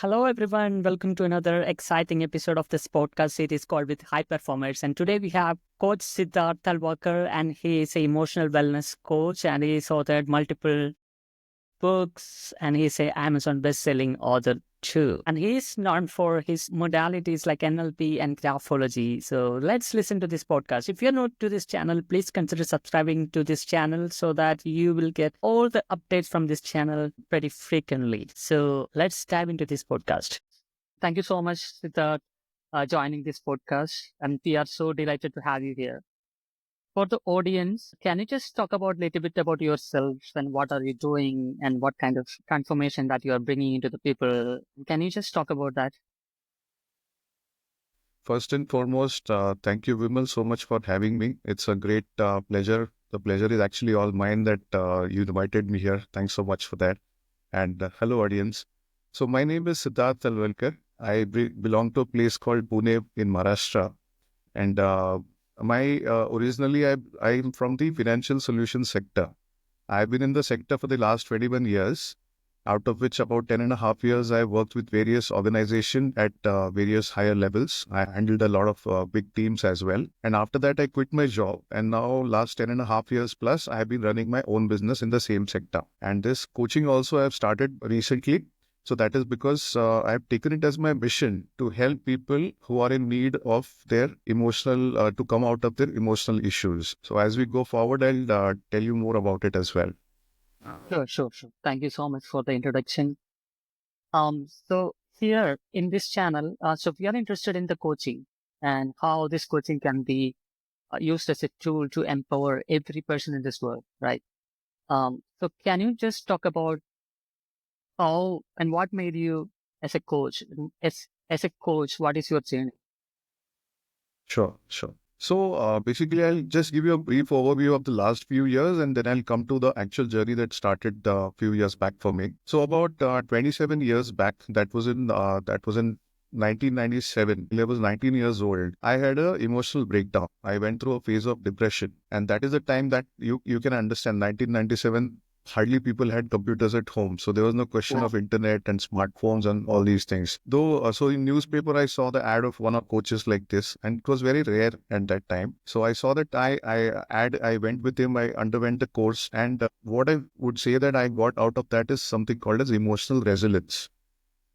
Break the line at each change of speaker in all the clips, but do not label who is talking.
Hello, everyone. Welcome to another exciting episode of this podcast series called With High Performers. And today we have Coach Siddharth Talwalkar, and he is an emotional wellness coach, and he's authored multiple books, and he's an Amazon best-selling author too. And he's known for his modalities like NLP and Graphology. So let's listen to this podcast. If you're new to this channel, please consider subscribing to this channel so that you will get all the updates from this channel pretty frequently. So let's dive into this podcast. Thank you so much, Siddharth, joining this podcast. And we are so delighted to have you here. For the audience, can you just talk about a little bit about yourself and what are you doing and what kind of transformation that you are bringing into the people? Can you just talk about that?
First and foremost, thank you, Vimal, so much for having me. It's a great pleasure. The pleasure is actually all mine that you invited me here. Thanks so much for that. And hello, audience. So my name is Siddharth Talwalkar. I belong to a place called Pune in Maharashtra. And originally, I'm from the financial solutions sector. I've been in the sector for the last 21 years, out of which about 10 and a half years I worked with various organizations at various higher levels. I handled a lot of big teams as well. And after that, I quit my job. And now last 10 and a half years plus, I've been running my own business in the same sector. And this coaching also I've started recently. So that is because I've taken it as my mission to help people who are in need of their to come out of their emotional issues. So as we go forward, I'll tell you more about it as well.
Sure. Thank you so much for the introduction. So here in this channel, so we are interested in the coaching and how this coaching can be used as a tool to empower every person in this world, right? So can you just talk about how and what made you as a coach? As a coach, what is your journey?
Sure. So basically, I'll just give you a brief overview of the last few years, and then I'll come to the actual journey that started a few years back for me. So about 27 years back, that was in 1997. I was 19 years old. I had an emotional breakdown. I went through a phase of depression, and that is the time that you can understand. 1997. Hardly people had computers at home, so there was no question of internet and smartphones and all these things. Though, so in newspaper, I saw the ad of one of coaches like this, and it was very rare at that time. So I saw that I went with him. I underwent the course, and what I would say that I got out of that is something called as emotional resilience.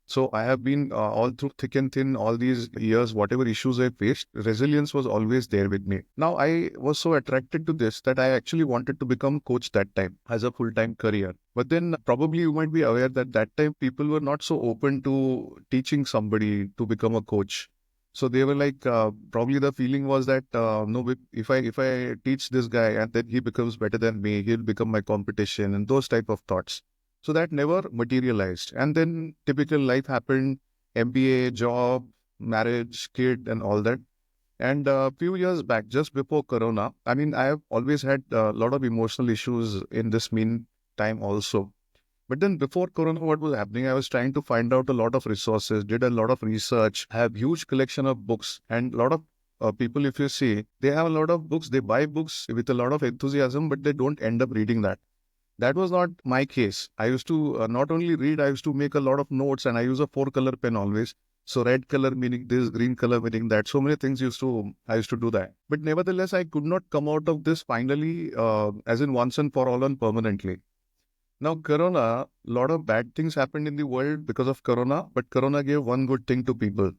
So I have been all through thick and thin, all these years, whatever issues I faced, resilience was always there with me. Now I was so attracted to this that I actually wanted to become coach that time as a full-time career. But then probably you might be aware that time people were not so open to teaching somebody to become a coach. So they were like, probably the feeling was that no, if I teach this guy and then he becomes better than me, he'll become my competition, and those type of thoughts. So that never materialized. And then typical life happened, MBA, job, marriage, kid, and all that. And a few years back, just before Corona, I mean, I have always had a lot of emotional issues in this meantime also. But then before Corona, what was happening? I was trying to find out a lot of resources, did a lot of research, have huge collection of books, and a lot of people, if you see, they have a lot of books, they buy books with a lot of enthusiasm, but they don't end up reading that. That was not my case. I used to not only read, I used to make a lot of notes, and I use a 4-color pen always. So red color meaning this, green color meaning that. So many things I used to do that. But nevertheless, I could not come out of this finally, as in once and for all and permanently. Now, Corona, a lot of bad things happened in the world because of Corona, but Corona gave one good thing to people.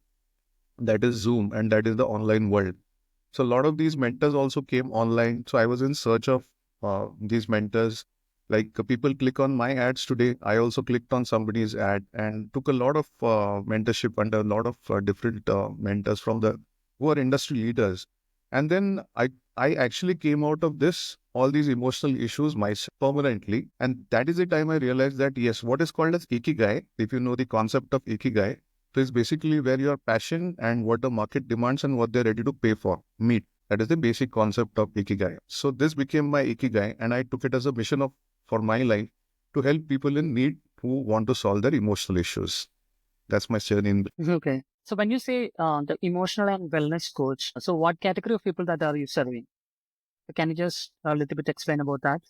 That is Zoom, and that is the online world. So a lot of these mentors also came online. So I was in search of these mentors. Like people click on my ads today. I also clicked on somebody's ad and took a lot of mentorship under a lot of different mentors from the who are industry leaders. And then I actually came out of this, all these emotional issues myself permanently. And that is the time I realized that yes, what is called as ikigai, if you know the concept of ikigai, so it's basically where your passion and what the market demands and what they're ready to pay for meet. That is the basic concept of ikigai. So this became my ikigai, and I took it as a mission of for my life to help people in need who want to solve their emotional issues. That's my journey.
Okay. So when you say the emotional and wellness coach, so what category of people that are you serving? So can you just a little bit explain about that?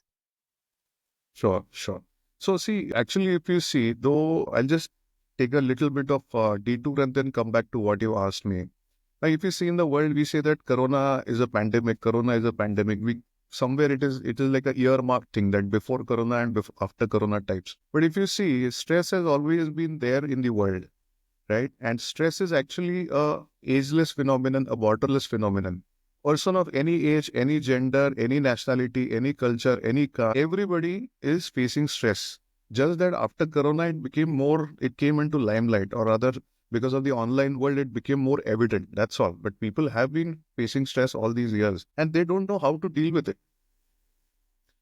Sure. So see, actually, if you see, though, I'll just take a little bit of detour and then come back to what you asked me. Now, if you see in the world, we say that Corona is a pandemic. Corona is a pandemic. We somewhere it is like a earmark thing that before Corona and after Corona types. But if you see, stress has always been there in the world, right? And stress is actually a ageless phenomenon, a borderless phenomenon. Person of any age, any gender, any nationality, any culture, any caste, everybody is facing stress. Just that after Corona, it came into limelight, or rather, because of the online world, it became more evident. That's all. But people have been facing stress all these years and they don't know how to deal with it.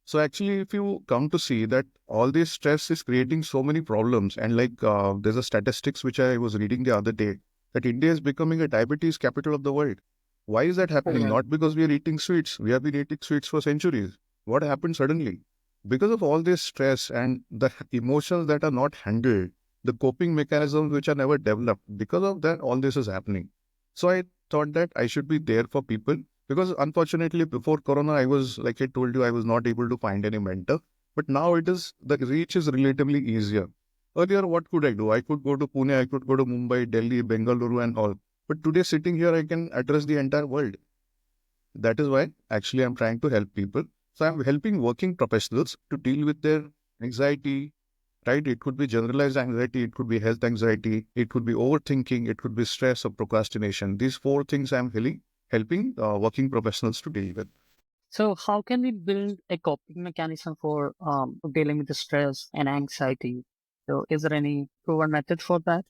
So actually, if you come to see that all this stress is creating so many problems, and there's a statistics which I was reading the other day, that India is becoming a diabetes capital of the world. Why is that happening? Not because we are eating sweets. We have been eating sweets for centuries. What happened suddenly? Because of all this stress and the emotions that are not handled, the coping mechanisms which are never developed, because of that, all this is happening. So I thought that I should be there for people, because unfortunately before Corona, I was, like I told you, I was not able to find any mentor. But now the reach is relatively easier. Earlier, what could I do? I could go to Pune, I could go to Mumbai, Delhi, Bengaluru and all. But today, sitting here, I can address the entire world. That is why actually I'm trying to help people. So I'm helping working professionals to deal with their anxiety, right? It could be generalized anxiety, it could be health anxiety, it could be overthinking, it could be stress or procrastination. These four things I'm helping working professionals to deal with.
So how can we build a coping mechanism for dealing with the stress and anxiety? So is there any proven method for that?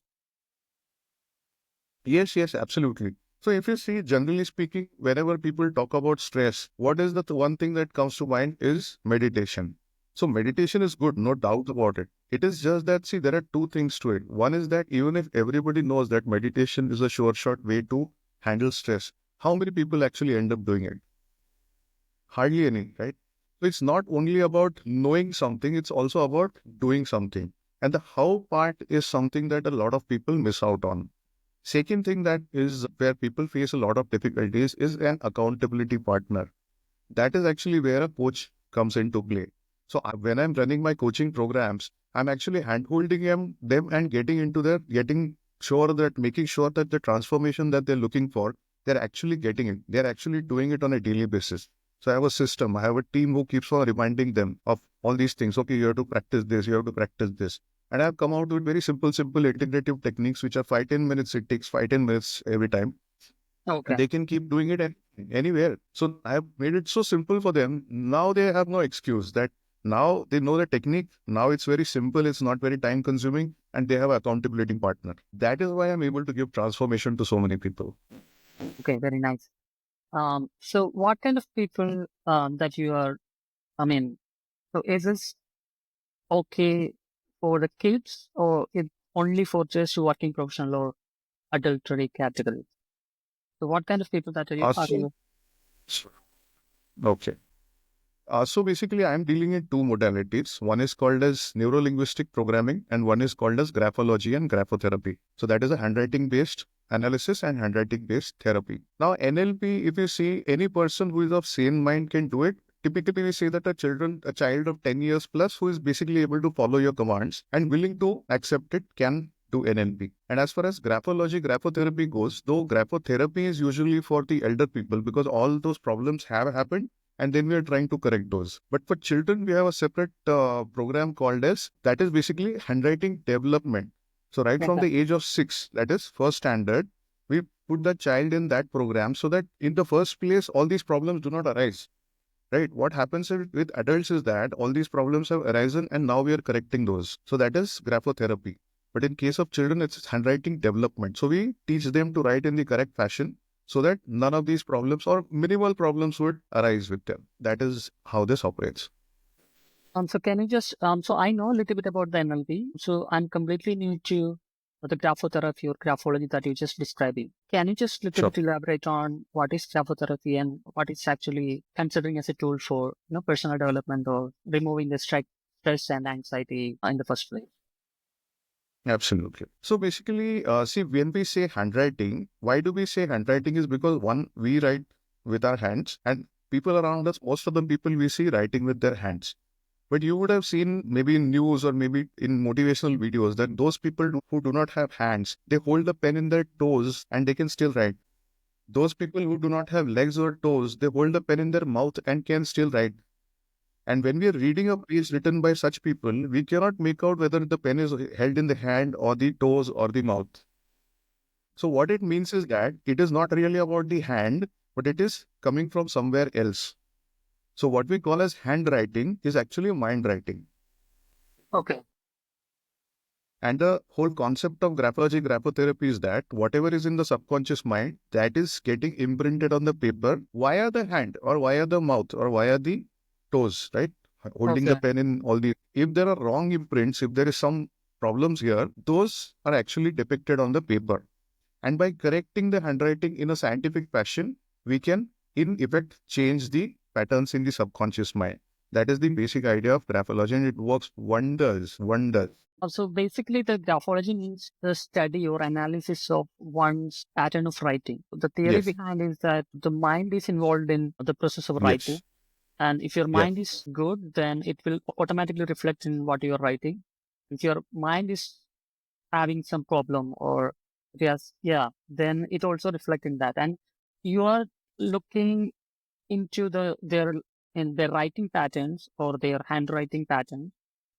Yes, absolutely. So if you see, generally speaking, whenever people talk about stress, what is the one thing that comes to mind is meditation. So meditation is good, no doubt about it. It is just that, see, there are two things to it. One is that even if everybody knows that meditation is a sure shot way to handle stress, how many people actually end up doing it? Hardly any, right? So it's not only about knowing something, it's also about doing something. And the how part is something that a lot of people miss out on. Second thing that is where people face a lot of difficulties is an accountability partner. That is actually where a coach comes into play. So when I'm running my coaching programs, I'm actually handholding them and making sure that the transformation that they're looking for, they're actually getting it. They're actually doing it on a daily basis. So I have a system, I have a team who keeps on reminding them of all these things. Okay, you have to practice this, you have to practice this. And I've come out with very simple integrative techniques, which are 5-10 minutes. It takes 5-10 minutes every time.
Okay.
And they can keep doing it anywhere. So I've made it so simple for them. Now they have no excuse that now they know the technique. Now it's very simple. It's not very time consuming, and they have an accountability partner. That is why I'm able to give transformation to so many people.
Okay, very nice. So what kind of people that you are, I mean, so is this okay for the kids or it only for just working professional or adultery category? So what kind of people that are
So,
you?
okay. So basically, I'm dealing in two modalities. One is called as Neuro-Linguistic Programming, and one is called as Graphology and Graphotherapy. So that is a handwriting-based analysis and handwriting-based therapy. Now, NLP, if you see, any person who is of sane mind can do it. Typically, we say that a child of 10 years plus who is basically able to follow your commands and willing to accept it can do NLP. And as far as graphotherapy goes, though graphotherapy is usually for the elder people because all those problems have happened and then we are trying to correct those. But for children, we have a separate program called as, that is basically handwriting development. So right from
Okay.
the age of 6, that is first standard, we put the child in that program so that in the first place, all these problems do not arise. Right? What happens with adults is that all these problems have arisen and now we are correcting those. So that is graphotherapy. But in case of children, it's handwriting development. So we teach them to write in the correct fashion so that none of these problems or minimal problems would arise with them. That is how this operates.
So can you just, so I know a little bit about the NLP. So I'm completely new to the graphotherapy or graphology that you're just describing. Can you just little
Sure.
bit elaborate on what is graphotherapy and what it's actually considering as a tool for, personal development or removing the stress and anxiety in the first place?
Absolutely. So basically, see, when we say handwriting, why do we say handwriting is because one, we write with our hands and people around us, most of the people we see writing with their hands. But you would have seen maybe in news or maybe in motivational videos that those people who do not have hands, they hold the pen in their toes and they can still write. Those people who do not have legs or toes, they hold the pen in their mouth and can still write. And when we are reading a piece written by such people, we cannot make out whether the pen is held in the hand or the toes or the mouth. So what it means is that it is not really about the hand, but it is coming from somewhere else. So what we call as handwriting is actually mind writing.
Okay.
And the whole concept of graphology, graphotherapy is that whatever is in the subconscious mind, that is getting imprinted on the paper via the hand or via the mouth or via the toes, right? Holding the
Okay.
pen in all the... If there are wrong imprints, if there is some problems here, those are actually depicted on the paper. And by correcting the handwriting in a scientific fashion, we can, in effect, change the patterns in the subconscious mind. That is the basic idea of graphology, and it works wonders, wonders.
So basically, the graphology means the study or analysis of one's pattern of writing. The theory
Yes,
behind is that the mind is involved in the process of writing.
yes,
And if your
yes,
mind is good, then it will automatically reflect in what you're writing. If your mind is having some problem or yes, yeah, then it also reflect in that. And you are looking into their writing patterns or their handwriting pattern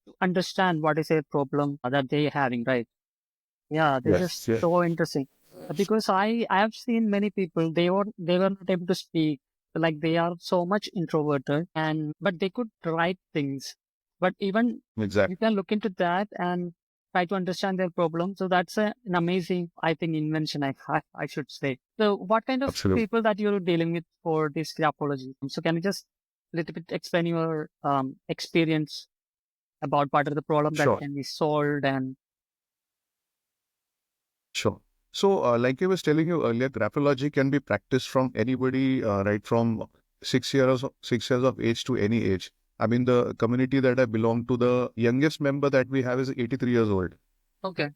to understand what is a problem that they're having, right? Yeah, this is
yes, yes.
so interesting. Because I have seen many people, they were not able to speak, like they are so much introverted, and but they could write things. But even you
Exactly.
can look into that and try to understand their problem. So that's an amazing, I think, invention. I should say. So what kind of
Absolutely.
people that you're dealing with for this graphology? So can you just little bit explain your experience about what are the problem that
Sure,
can be solved and
sure. So, like I was telling you earlier, graphology can be practiced from anybody, right from 6 years of age to any age. I mean, the community that I belong to, the youngest member that we have is 83 years old,
okay.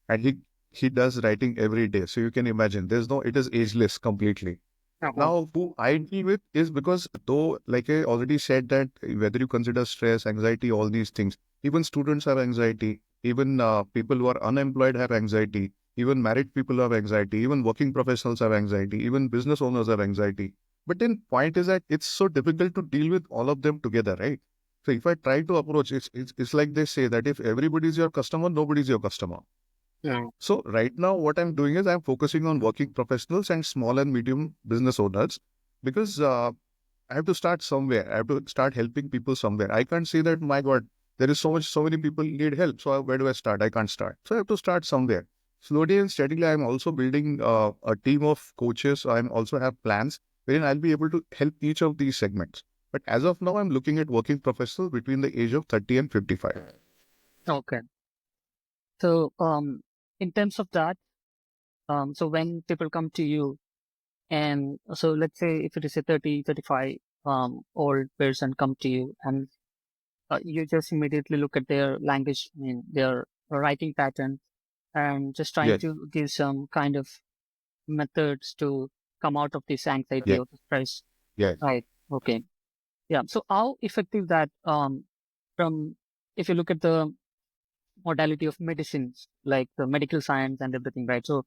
and he does writing every day. So you can imagine, it is ageless completely.
Uh-huh.
Now, who I deal with is because though, like I already said, that whether you consider stress, anxiety, all these things, even students have anxiety, even people who are unemployed have anxiety, even married people have anxiety, even working professionals have anxiety, even business owners have anxiety. But then point is that it's so difficult to deal with all of them together, right? So if I try to approach, it's like they say that if everybody is your customer, nobody is your customer.
Yeah.
So right now, what I'm doing is I'm focusing on working professionals and small and medium business owners because I have to start somewhere. I have to start helping people somewhere. I can't say that, my God, there is so many people need help. So where do I start? I can't start. So I have to start somewhere. Slowly and steadily, I'm also building a team of coaches. I also have plans wherein I'll be able to help each of these segments. But as of now, I'm looking at working professionals between the age of 30 and 55.
Okay. So, in terms of that, so when people come to you and so let's say if it is a 30, 35 old person come to you and you just immediately look at their language, I mean, their writing pattern and just trying
Yes,
to give some kind of methods to come out of this anxiety
yes,
or stress.
yes,
Right. Okay. Yeah. So how effective that, from, if you look at the modality of medicines, like the medical science and everything, right? So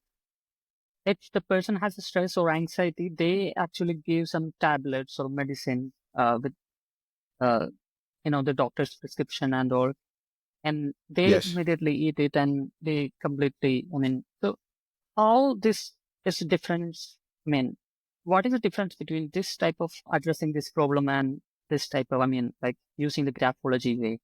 if the person has a stress or anxiety, they actually give some tablets or medicine with uh, the doctor's prescription and all, and they
yes.
immediately eat it and they completely. I mean, so how this is different? I mean, what is the difference between this type of addressing this problem and this type of, I mean, like using the graphology way?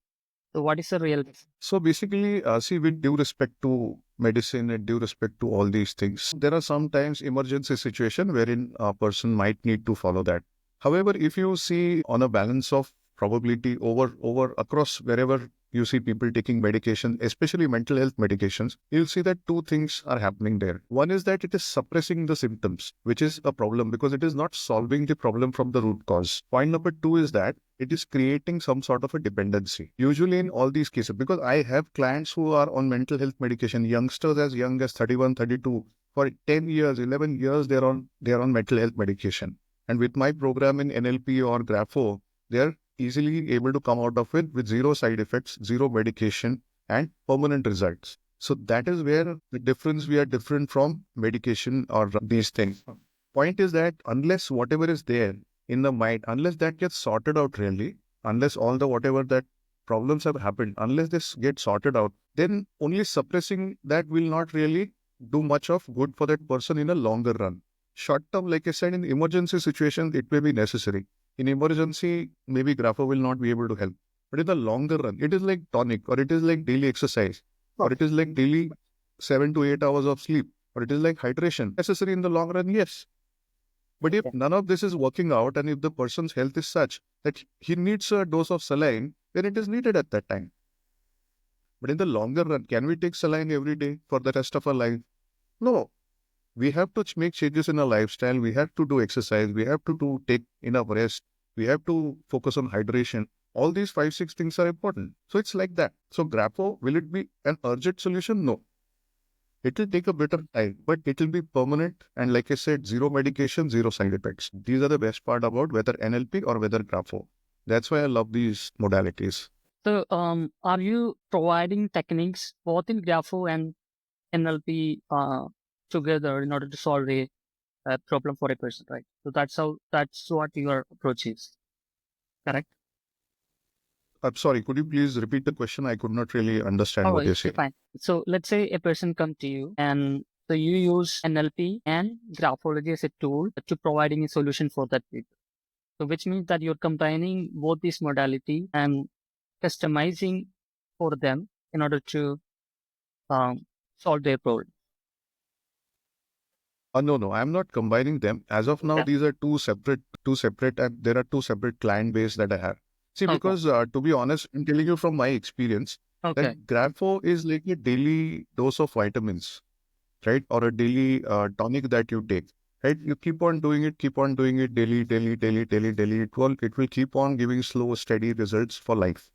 So what is the real difference?
So basically, see, with due respect to medicine and due respect to all these things, there are sometimes emergency situation wherein a person might need to follow that. However, if you see on a balance of probability over across wherever you see people taking medication, especially mental health medications, you'll see that two things are happening there. One is that it is suppressing the symptoms, which is a problem because it is not solving the problem from the root cause. Point number two is that it is creating some sort of a dependency. Usually in all these cases, because I have clients who are on mental health medication, youngsters as young as 31, 32, for 10 years, 11 years, they're on mental health medication. And with my program in NLP or Grapho, they're easily able to come out of it with zero side effects, zero medication, and permanent results. So that is where the difference, we are different from medication or these things. Point is that unless whatever is there in the mind, unless that gets sorted out really, unless all the whatever that problems have happened, unless this gets sorted out, then only suppressing that will not really do much of good for that person in a longer run. Short term, like I said, in emergency situations, it may be necessary. In emergency, maybe Grapho will not be able to help. But in the longer run, it is like tonic, or it is like daily exercise, or it is like daily 7 to 8 hours of sleep, or it is like hydration. Necessary in the long run, yes. But if none of this is working out, and if the person's health is such that he needs a dose of saline, then it is needed at that time. But in the longer run, can we take saline every day for the rest of our life? No. We have to make changes in our lifestyle. We have to do exercise. We have to take enough rest. We have to focus on hydration. All these 5, 6 things are important. So it's like that. So Grapho, will it be an urgent solution? No. It will take a bit of time, but it will be permanent. And like I said, zero medication, zero side effects. These are the best part about whether NLP or whether Grapho. That's why I love these modalities.
So, are you providing techniques both in Grapho and NLP together in order to solve a problem for a person, right? So that's what your approach is, correct?
I'm sorry, could you please repeat the question? I could not really understand
All
what
right,
you're
okay,
saying.
fine. So let's say a person come to you and so you use NLP and Graphology as a tool to providing a solution for that people. So which means that you're combining both these modality and customizing for them in order to um, solve their problem.
No, I'm not combining them. As of now,
Okay.
these are two separate, and there are two separate client base that I have. See,
Okay.
because to be honest, I'm telling you from my experience
Okay.
that Grapho is like a daily dose of vitamins, right? Or a daily tonic that you take, right? You keep on doing it daily, daily, daily, daily, daily. It will keep on giving slow, steady results for life,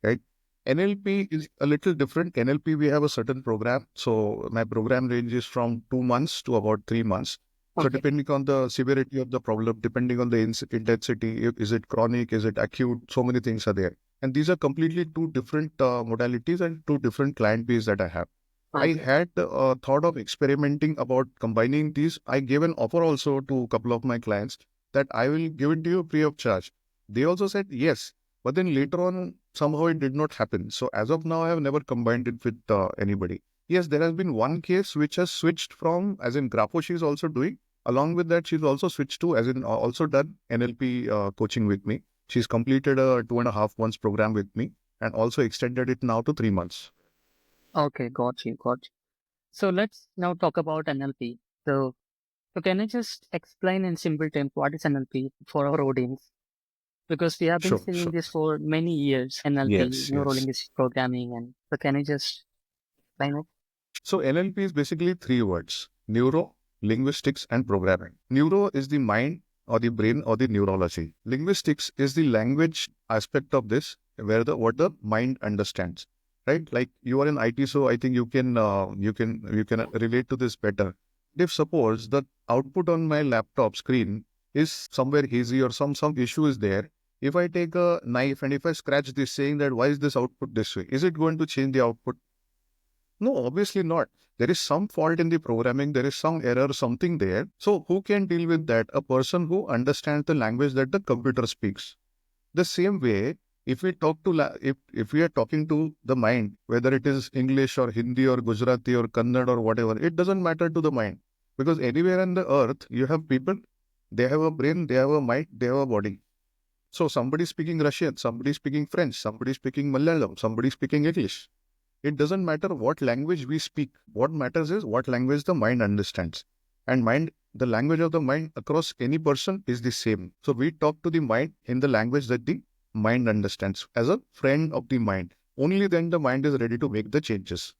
right? NLP is a little different. NLP, we have a certain program. So my program ranges from 2 months to about 3 months. So
Okay.
depending on the severity of the problem, depending on the intensity, is it chronic, is it acute? So many things are there. And these are completely two different modalities and two different client base that I have. I
Okay.
had thought of experimenting about combining these. I gave an offer also to a couple of my clients that I will give it to you free of charge. They also said yes, but then later on, somehow it did not happen. So as of now, I have never combined it with anybody. Yes, there has been one case which has switched from, as in Grapho, she is also doing. Along with that, she's also switched to, as in also done NLP coaching with me. She's completed a 2.5 months program with me and also extended it now to 3 months.
Okay. Got you. Got you. So let's now talk about NLP. So can you just explain in simple terms what is NLP for our audience? Because we have been
Sure,
seeing
sure.
this for many years, NLP,
Yes, yes.
Neuro-Linguistic Programming, and so can you just explain it?
So NLP is basically three words: neuro, linguistics, and programming. Neuro is the mind or the brain or the neurology. Linguistics is the language aspect of this, where what the mind understands. Right? Like you are in IT, so I think you can relate to this better. If suppose the output on my laptop screen is somewhere hazy or some issue is there, if I take a knife and if I scratch this saying that why is this output this way, is it going to change the output? No, obviously not. There is some fault in the programming, there is some error, something there. So who can deal with that? A person who understands the language that the computer speaks. The same way, if we talk to if we are talking to the mind, whether it is English or Hindi or Gujarati or Kannada or whatever, it doesn't matter to the mind. Because anywhere on the earth, you have people, they have a brain, they have a mind, they have a body. So somebody speaking Russian, somebody speaking French, somebody speaking Malayalam, somebody speaking English. It doesn't matter what language we speak. What matters is what language the mind understands. And the language of the mind across any person is the same. So we talk to the mind in the language that the mind understands as a friend of the mind. Only then the mind is ready to make the changes.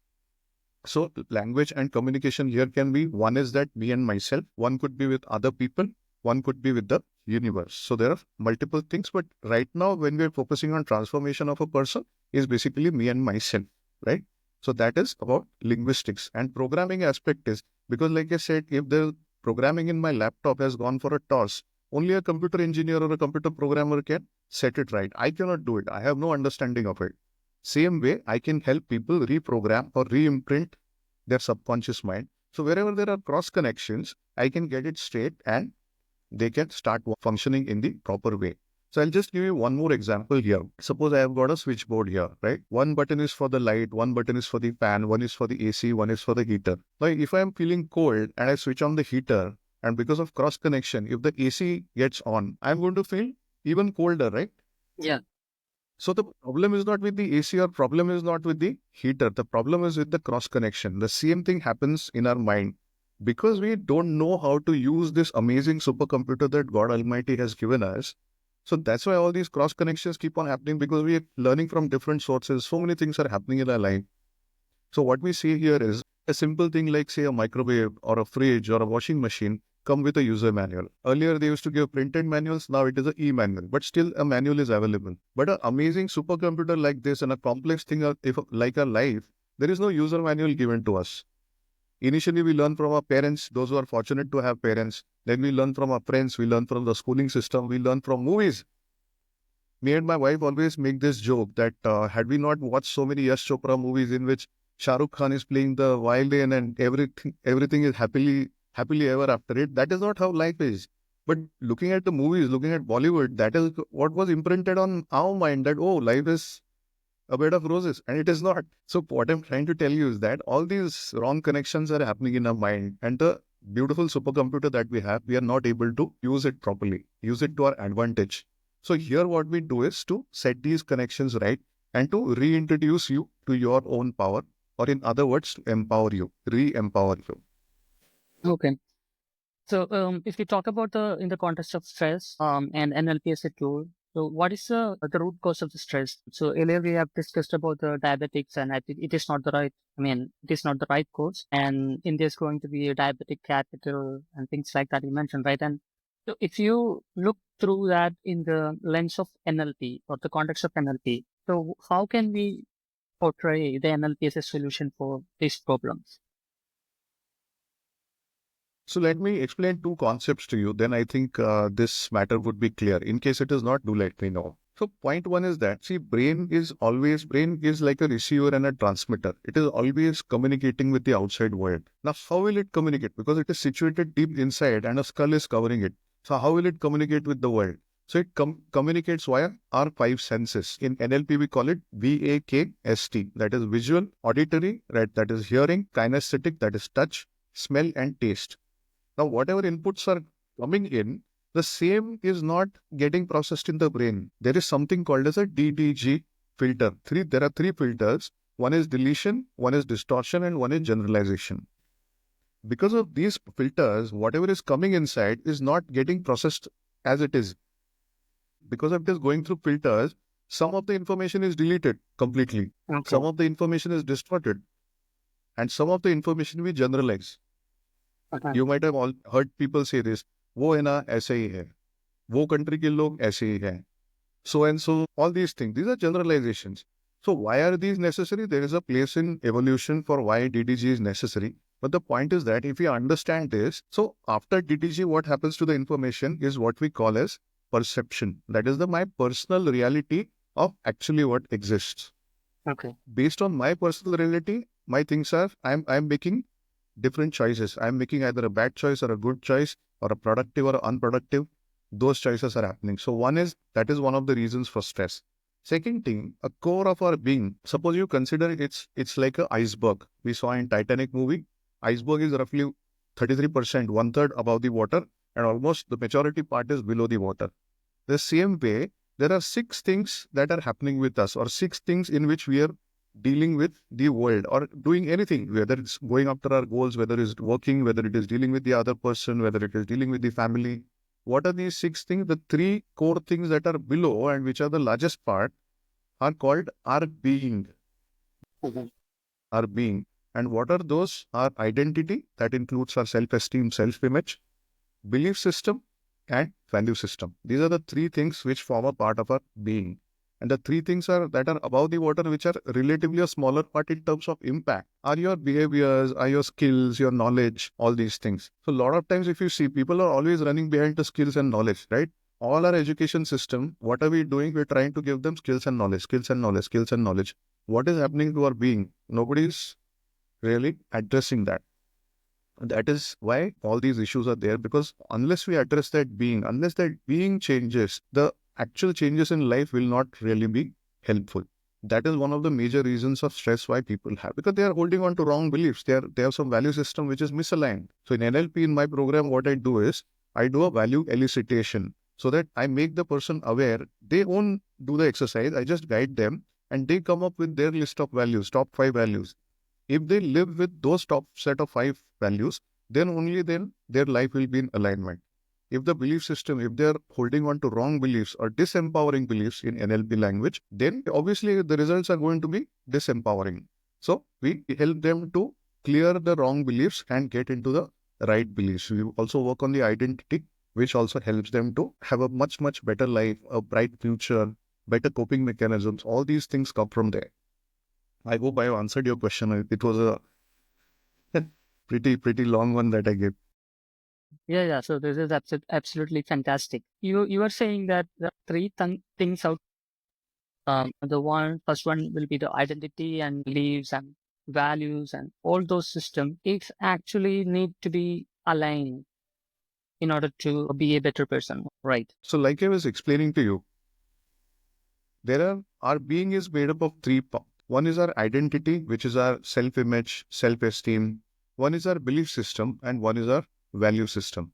So language and communication here can be, one is that me and myself, one could be with other people, one could be with the universe. So there are multiple things, but right now when we're focusing on transformation of a person is basically me and myself, right? So that is about linguistics. And programming aspect is, because like I said, if the programming in my laptop has gone for a toss, only a computer engineer or a computer programmer can set it right. I cannot do it. I have no understanding of it. Same way, I can help people reprogram or re-imprint their subconscious mind. So wherever there are cross connections, I can get it straight and they can start functioning in the proper way. So I'll just give you one more example here. Suppose I have got a switchboard here, right? One button is for the light, one button is for the fan, one is for the AC, one is for the heater. Now, if I'm feeling cold and I switch on the heater, and because of cross connection, if the AC gets on, I'm going to feel even colder, right?
Yeah.
So the problem is not with the AC or problem is not with the heater. The problem is with the cross connection. The same thing happens in our mind. Because we don't know how to use this amazing supercomputer that God Almighty has given us. So that's why all these cross connections keep on happening, because we are learning from different sources. So many things are happening in our life. So what we see here is a simple thing like, say, a microwave or a fridge or a washing machine come with a user manual. Earlier, they used to give printed manuals. Now it is an e-manual, but still a manual is available. But an amazing supercomputer like this and a complex thing like our life, there is no user manual given to us. Initially, we learn from our parents, those who are fortunate to have parents. Then we learn from our friends, we learn from the schooling system, we learn from movies. Me and my wife always make this joke that had we not watched so many Yash Chopra movies in which Shah Rukh Khan is playing the violin and everything is happily ever after it, that is not how life is. But looking at the movies, looking at Bollywood, that is what was imprinted on our mind, that, oh, life is a bed of roses, and it is not. So what I'm trying to tell you is that all these wrong connections are happening in our mind, and the beautiful supercomputer that we have, we are not able to use it properly, use it to our advantage. So here what we do is to set these connections right and to reintroduce you to your own power, or in other words, to empower you, re-empower you.
Okay. So, if we talk about in the context of stress, and NLP as a tool, so what is the root cause of the stress? So earlier we have discussed about the diabetics, and I think it is not the right. I mean, it is not the right cause, and in there's going to be a diabetic capital and things like that you mentioned, right? And so if you look through that in the lens of NLP or the context of NLP, so how can we portray the NLP as a solution for these problems?
So let me explain two concepts to you. Then I think this matter would be clear. In case it is not, do let me know. So point one is that, see, brain is like a receiver and a transmitter. It is always communicating with the outside world. Now, how will it communicate? Because it is situated deep inside and a skull is covering it. So how will it communicate with the world? So it communicates via our five senses. In NLP, we call it VAKST. That is visual, auditory, right? That is hearing, kinesthetic, that is touch, smell, and taste. Now, whatever inputs are coming in, the same is not getting processed in the brain. There is something called as a DDG filter. There are three filters. One is deletion, one is distortion, and one is generalization. Because of these filters, whatever is coming inside is not getting processed as it is. Because of this going through filters, some of the information is deleted completely.
Okay.
Some of the information is distorted. And some of the information we generalize.
Okay.
You might have all heard people say this, वो है ना ऐसे ही है, वो country के लोग ऐसे ही हैं, so and so, all these things. These are generalizations. So why are these necessary? There is a place in evolution for why DDG is necessary. But the point is that if you understand this, so after DDG, what happens to the information is what we call as perception. That is my personal reality of actually what exists.
Okay.
Based on my personal reality, my things are, I'm making different choices. I'm making either a bad choice or a good choice or a productive or unproductive. Those choices are happening. So that is one of the reasons for stress. Second thing, a core of our being, suppose you consider it's like an iceberg. We saw in Titanic movie, iceberg is roughly 33%, one third above the water, and almost the majority part is below the water. The same way, there are 6 things that are happening with us, or 6 things in which we are dealing with the world or doing anything, whether it's going after our goals, whether it's working, whether it is dealing with the other person, whether it is dealing with the family. What are these 6 things? The 3 core things that are below and which are the largest part are called our being. Our being. And what are those? Our identity, that includes our self-esteem, self-image, belief system, and value system. These are the 3 things which form a part of our being. And the 3 things that are above the water, which are relatively a smaller part in terms of impact, are your behaviors, are your skills, your knowledge, all these things. So a lot of times if you see, people are always running behind the skills and knowledge, right? All our education system, what are we doing? We're trying to give them skills and knowledge, skills and knowledge, skills and knowledge. What is happening to our being? Nobody's really addressing that. That is why all these issues are there, because unless we address unless that being changes, the actual changes in life will not really be helpful. That is one of the major reasons of stress why people have, because they are holding on to wrong beliefs. They have some value system which is misaligned. So in NLP, in my program, what I do is I do a value elicitation so that I make the person aware. They won't do the exercise. I just guide them and they come up with their list of values, top 5 values. If they live with those top set of 5 values, then only then their life will be in alignment. If the belief system, if they're holding on to wrong beliefs or disempowering beliefs in NLP language, then obviously the results are going to be disempowering. So we help them to clear the wrong beliefs and get into the right beliefs. We also work on the identity, which also helps them to have a much, much better life, a bright future, better coping mechanisms. All these things come from there. I hope I have answered your question. It was a pretty long one that I gave.
Yeah. So this is absolutely fantastic. You are saying that the three things out. The first one will be the identity and beliefs and values and all those systems. It actually need to be aligned in order to be a better person, right?
So like I was explaining to you, our being is made up of 3 parts. One is our identity, which is our self-image, self-esteem. One is our belief system, and one is our value system.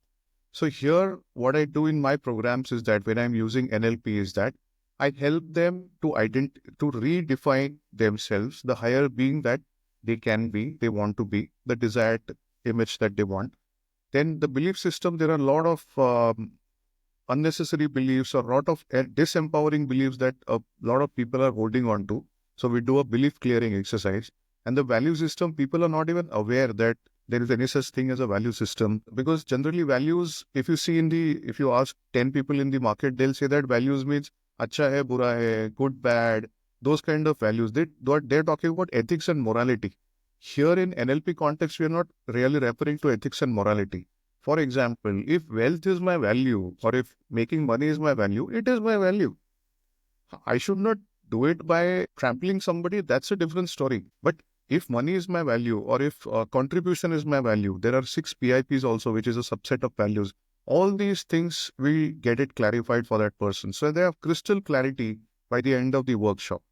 So here, what I do in my programs is that when I'm using NLP is that I help them to redefine themselves, the higher being that they can be, they want to be, the desired image that they want. Then the belief system, there are a lot of unnecessary beliefs or a lot of disempowering beliefs that a lot of people are holding on to. So we do a belief clearing exercise. And the value system, people are not even aware that there is any such thing as a value system, because generally values, if you ask 10 people in the market, they'll say that values means acha hai, bura hai, good, bad, those kind of values. They're talking about ethics and morality. Here in NLP context, we are not really referring to ethics and morality. For example, if wealth is my value or if making money is my value, it is my value. I should not do it by trampling somebody. That's a different story. But if money is my value or if contribution is my value, there are 6 PIPs also, which is a subset of values. All these things will get it clarified for that person. So they have crystal clarity by the end of the workshop.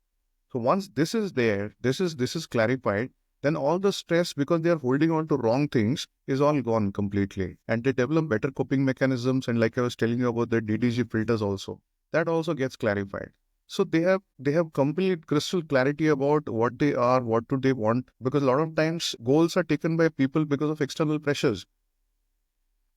So once this is there, this is clarified, then all the stress, because they are holding on to wrong things, is all gone completely. And they develop better coping mechanisms. And like I was telling you about the DDG filters also, that also gets clarified. So they have complete crystal clarity about what they are, what do they want, because a lot of times goals are taken by people because of external pressures.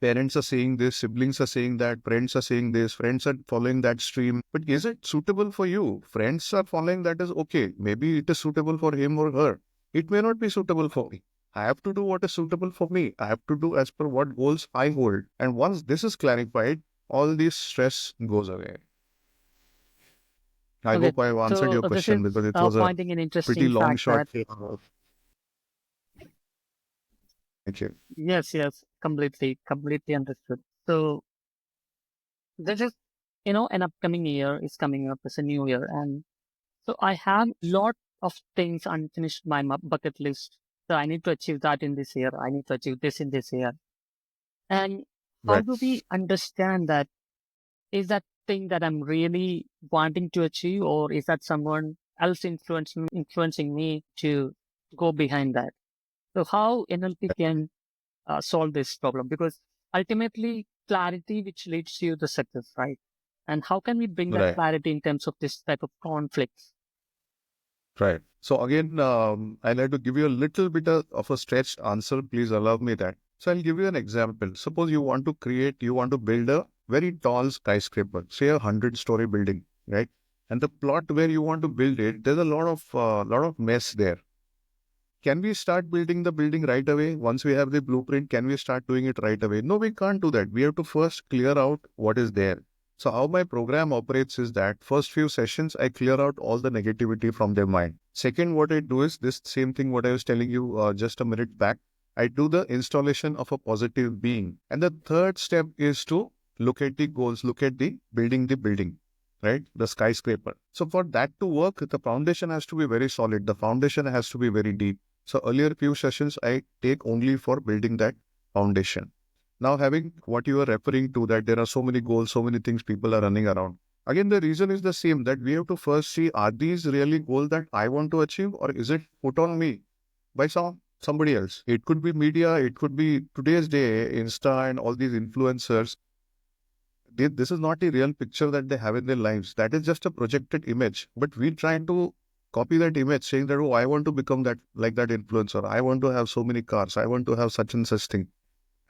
Parents are saying this, siblings are saying that, friends are saying this, friends are following that stream. But is it suitable for you? Friends are following that is okay. Maybe it is suitable for him or her. It may not be suitable for me. I have to do what is suitable for me. I have to do as per what goals I hold. And once this is clarified, all this stress goes away. I
Okay.
hope I have answered
So
your
this
question,
is
because it was a
pointing an
pretty
interesting
long
fact
shot.
that
Thank you.
yes, completely understood. So this is, an upcoming year is coming up as a new year, and so I have lot of things unfinished my bucket list. So I need to achieve that in this year. I need to achieve this in this year. And how
Right.
do we understand that? Is that thing that I'm really wanting to achieve, or is that someone else influencing me to go behind that? So how NLP can solve this problem? Because ultimately, clarity which leads to the success, right? And how can we bring that
Right.
clarity in terms of this type of conflicts?
Right. So again, I'd like to give you a little bit of a stretched answer. Please allow me that. So I'll give you an example. Suppose you want to build a very tall skyscraper, say 100-story building, right? And the plot where you want to build it, there's a lot of mess there. Can we start building the building right away? Once we have the blueprint, can we start doing it right away? No, we can't do that. We have to first clear out what is there. So how my program operates is that first few sessions, I clear out all the negativity from their mind. Second, what I do is this same thing what I was telling you just a minute back. I do the installation of a positive being. And the third step is to look at the goals, look at the building, right? The skyscraper. So for that to work, the foundation has to be very solid. The foundation has to be very deep. So earlier few sessions I take only for building that foundation. Now having what you are referring to, that there are so many goals, so many things people are running around. Again, the reason is the same, that we have to first see, are these really goals that I want to achieve, or is it put on me by somebody else? It could be media, it could be today's day, Insta and all these influencers. This is not a real picture that they have in their lives. That is just a projected image. But we try to copy that image, saying that, oh, I want to become that like that influencer. I want to have so many cars. I want to have such and such thing.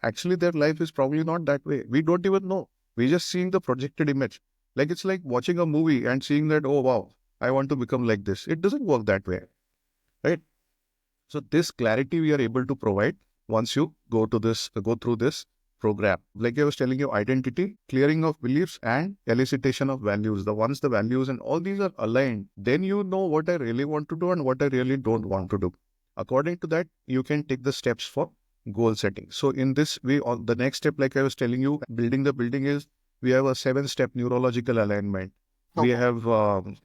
Actually, their life is probably not that way. We don't even know. We're just seeing the projected image. Like it's like watching a movie and seeing that, oh wow, I want to become like this. It doesn't work that way, right? So this clarity we are able to provide once you go through this program. Like I was telling you, identity, clearing of beliefs, and elicitation of values. Once the values and all these are aligned, then you know what I really want to do and what I really don't want to do. According to that, you can take the steps for goal setting. So in this way, on the next step, like I was telling you, building the building is, we have a 7-step neurological alignment. We have,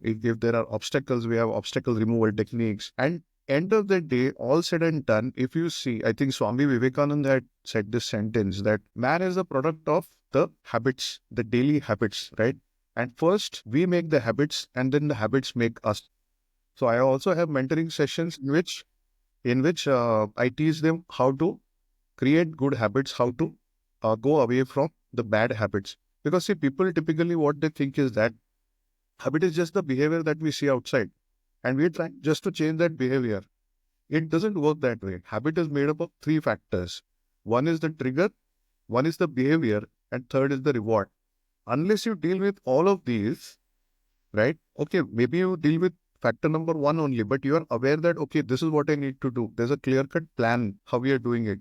if there are obstacles, we have obstacle removal techniques. And end of the day, all said and done, if you see, I think Swami Vivekananda had said this sentence, that man is a product of the habits, the daily habits, right? And first we make the habits, and then the habits make us. So I also have mentoring sessions in which I teach them how to create good habits, how to go away from the bad habits. Because see, people typically what they think is that habit is just the behavior that we see outside, and we're trying just to change that behavior. It doesn't work that way. Habit is made up of 3 factors. One is the trigger, one is the behavior, and third is the reward. Unless you deal with all of these, right? Okay, maybe you deal with factor number 1 only, but you are aware that, okay, this is what I need to do. There's a clear-cut plan how we are doing it,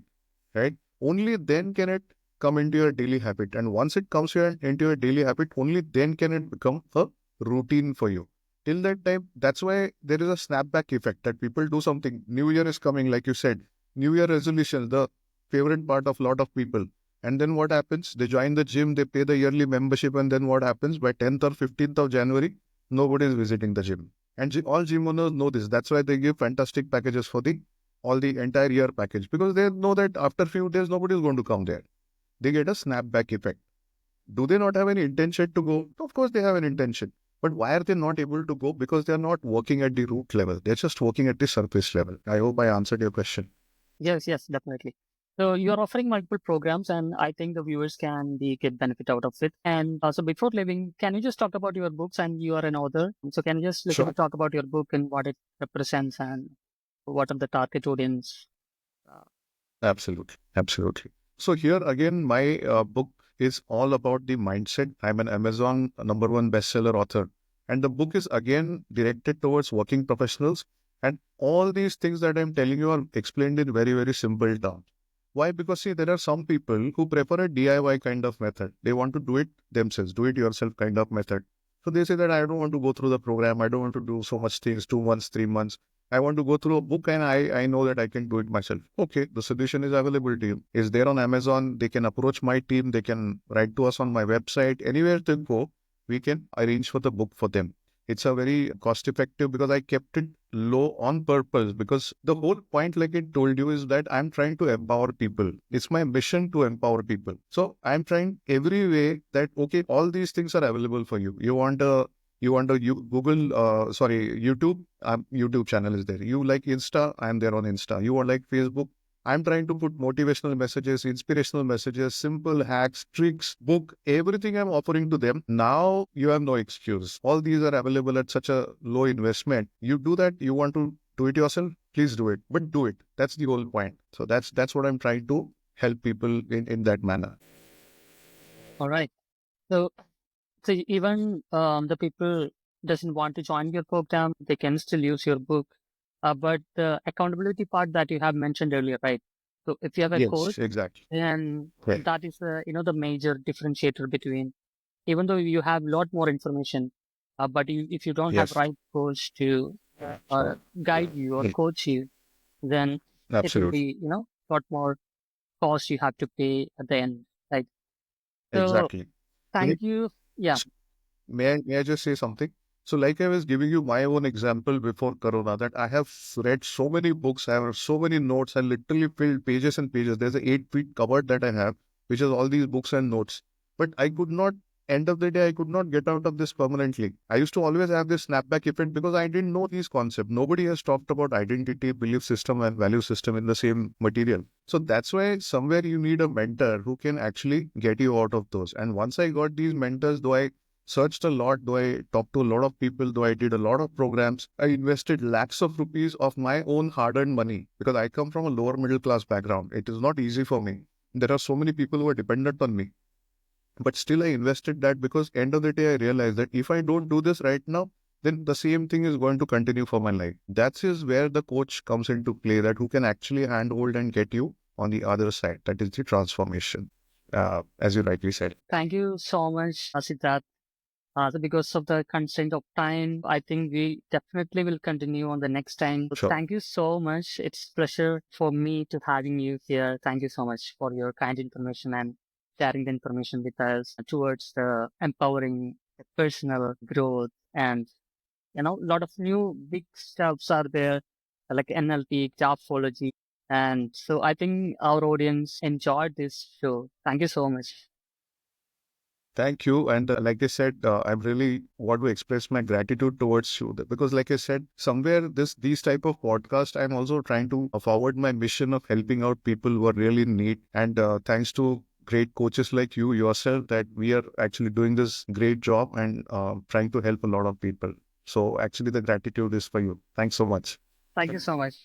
right? Only then can it come into your daily habit. And once it comes into your daily habit, only then can it become a routine for you. Till that time, that's why there is a snapback effect, that people do something. New Year is coming, like you said. New Year resolutions, the favorite part of a lot of people. And then what happens? They join the gym, they pay the yearly membership, and then what happens? By 10th or 15th of January, nobody is visiting the gym. And all gym owners know this. That's why they give fantastic packages for all the entire year package, because they know that after few days, nobody is going to come there. They get a snapback effect. Do they not have any intention to go? Of course, they have an intention. But why are they not able to go? Because they are not working at the root level. They're just working at the surface level. I hope I answered your question.
Yes, yes, definitely. So you are offering multiple programs, and I think the viewers can get benefit out of it. And also, before leaving, can you just talk about your books? And you are an author, so can you just little
Sure.
bit talk about your book and what it represents and what are the target audience? Uh,
Absolutely. Absolutely. So here again, my book is all about the mindset. I'm an Amazon #1 bestseller author. And the book is again directed towards working professionals. And all these things that I'm telling you are explained in very, very simple terms. Why? Because see, there are some people who prefer a DIY kind of method. They want to do it themselves, do it yourself kind of method. So they say that I don't want to go through the program. I don't want to do so much things, 2 months, 3 months. I want to go through a book, and I know that I can do it myself. Okay, the solution is available to you. It's there on Amazon. They can approach my team. They can write to us on my website. Anywhere they go, we can arrange for the book for them. It's a very cost effective, because I kept it low on purpose, because the whole point, like I told you, is that I'm trying to empower people. It's my mission to empower people. So I'm trying every way that, okay, all these things are available for you. Google, YouTube, YouTube channel is there. You like Insta, I'm there on Insta. You want like Facebook, I'm trying to put motivational messages, inspirational messages, simple hacks, tricks, book, everything I'm offering to them. Now you have no excuse. All these are available at such a low investment. You do that, you want to do it yourself, please do it. But do it. That's the whole point. So that's what I'm trying to help people in that manner.
all right. So, so even the people doesn't want to join your program, they can still use your book. But the accountability part that you have mentioned earlier, right? So if you have a coach,
Yes, exactly.
then
Right.
that is the major differentiator between, even though you have a lot more information, but if you don't have
Yes.
right coach to guide you or
Hmm.
coach you, then it will
Absolutely.
be lot more cost you have to pay at the end, right? So
Exactly. Like,
thank you. Yeah.
s- may I just say something? So, like I was giving you my own example before Corona, that I have read so many books, I have so many notes, I literally filled pages and pages. There's an 8 feet cupboard that I have, which is all these books and notes. But I could not, end of the day, I could not get out of this permanently. I used to always have this snapback effect because I didn't know these concepts. Nobody has talked about identity, belief system, and value system in the same material. So that's why somewhere you need a mentor who can actually get you out of those. And once I got these mentors, though I searched a lot, though I talked to a lot of people, though I did a lot of programs, I invested lakhs of rupees of my own hard-earned money because I come from a lower middle class background. It is not easy for me. There are so many people who are dependent on me. But still I invested that because end of the day I realized that if I don't do this right now, then the same thing is going to continue for my life. That is where the coach comes into play, that who can actually handhold and get you on the other side. That is the transformation, as you rightly said.
Thank you so much, Siddharth. So because of the constraint of time, I think we definitely will continue on the next time. So
Sure.
thank you so much. It's pleasure for me to having you here. Thank you so much for your kind information and sharing the information with us towards the empowering personal growth. And a lot of new big stuffs are there like NLP, Graphology. And so I think our audience enjoyed this show. Thank you so much.
Thank you. And like I said, I really want to express my gratitude towards you because, like I said, somewhere these type of podcast, I'm also trying to forward my mission of helping out people who are really in need. And thanks to great coaches like you yourself, that we are actually doing this great job and trying to help a lot of people. So actually, the gratitude is for you. Thanks so much.
Thank you so much.